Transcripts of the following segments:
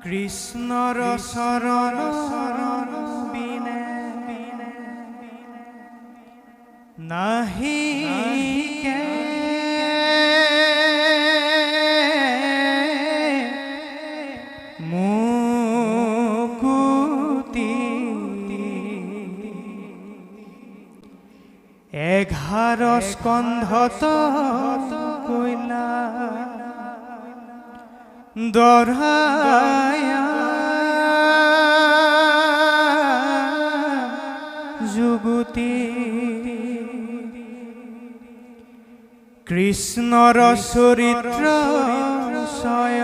কৃষ্ণৰ চৰণ বিনে নাহি মুকুতি 11 স্কন্ধত কইলা দৰায়া যুগতি কৃষ্ণৰ চৰিত্ৰ ছয়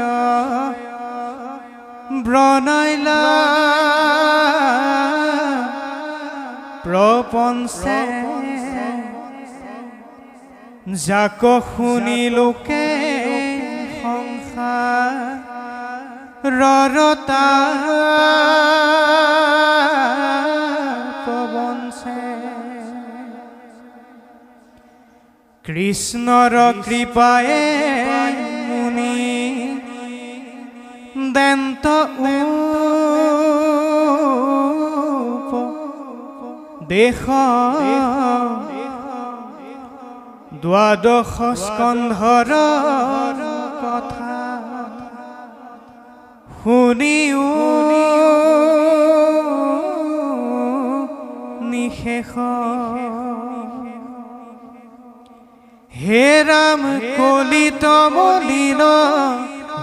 ব্ৰণাইলা প্ৰপঞ্চে যাক শুনি লোকে ৰৰতা পৱনছে কৃষ্ণৰ কৃপায়ে মুনি দেন্ত দেশ দ্বাদশ স্কন্ধৰ কথা শুনিও নিশেষ হে ৰাম কলিত মলিন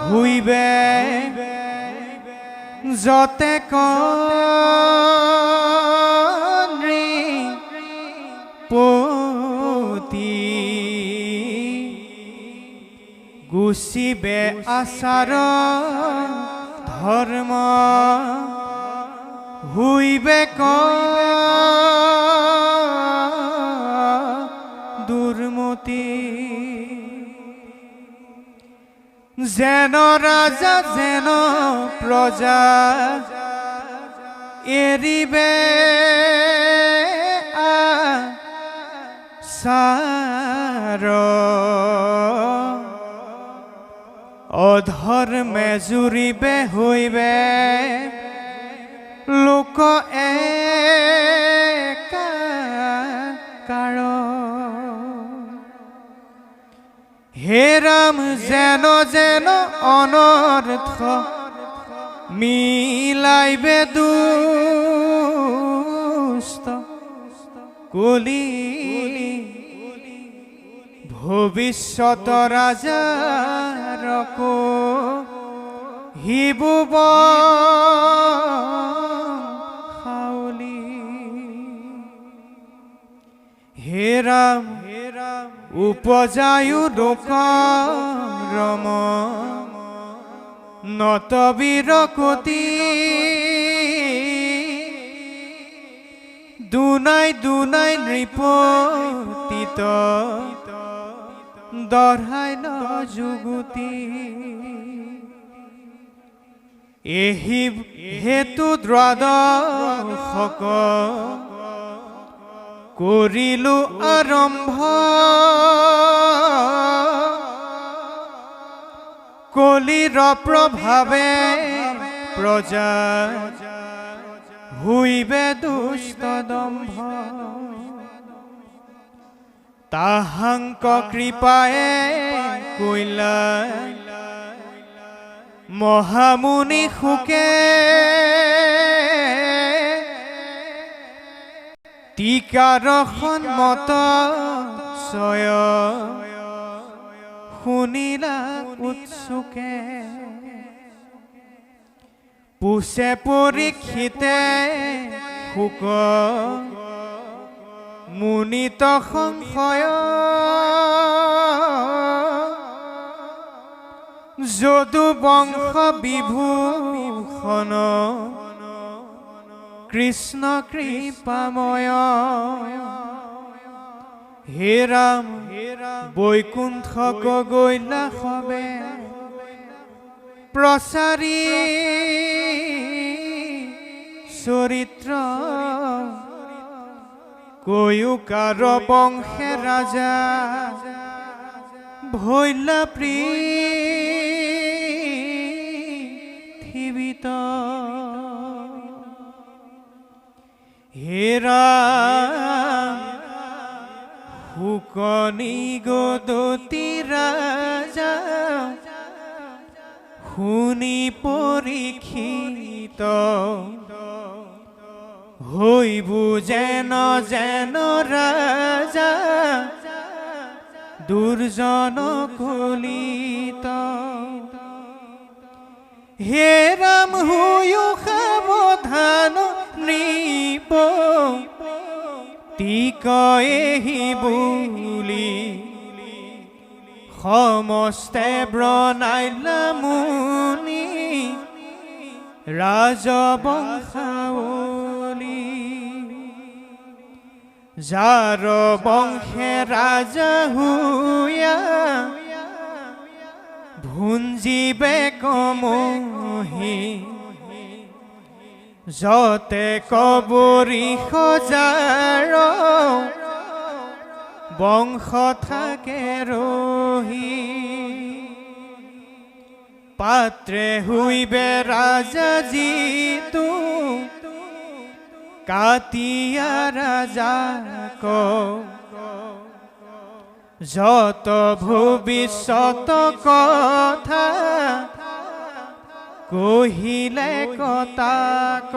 হুইবে যতে পতি গুচিবে আচাৰ ধৰ্ম হুইবে দুৰ্মতি যেন ৰাজা যেন প্ৰজা এৰিবে আচাৰ অধৰ্মে জুৰিবে হইবে লোক একাকাৰ হে ৰাম যেন যেন অনৰ্থ মিলাইবে দুষ্ট কলি ভবিষ্যত ৰাজাৰকো হিবুব হাউলি হে ৰাম উপজায়ু লোকৰম নতবীৰ কতি দুনাই দুনাই নৃপতিত দঢ়াই ন যুগুতি এহি হেতু দ্বাদশক কৰিলো আৰম্ভ কলিৰ প্ৰভাৱে প্ৰজা হুইবে দুষ্ট দম্ভ তাহাংক কৃপায়ে কইলা মহামুনি সুকে টিকাৰ সন্মত ছয় শুনিলা উৎসুকে পুছে পৰীক্ষিতে সুক মুনিত সংশয় যদু বংশ বিভূষণ কৃষ্ণ কৃপাময় হে ৰাম বৈকুণ্ঠক গৈলা সবে প্ৰচাৰী চৰিত্ৰ কৈয়ুকাৰ বংশে ৰাজা ভৈলা প্ৰীতি পৃথিৱীত হে ৰাম শুকনি গদতি ৰাজা শুনি পৰীক্ষিত হৈবু যেন যেন ৰাজা দুৰ্জন কলিত হে ৰাম হৈও সাৱধান নৃপ তিকয়েহি বুলি সমস্তে ব্ৰণাইলা মুনি ৰাজবংশাৱলী যাৰ বংশে ৰাজা হুয়া ভুঞ্জিবে কমহি যতে কবৰি সজাৰ বংশ থাকে ৰহি পাত্ৰে হুইবে ৰাজা জিতু কাতিয়া ৰাজাক যত ভৱিষ্যত কথা কহিলে কতাক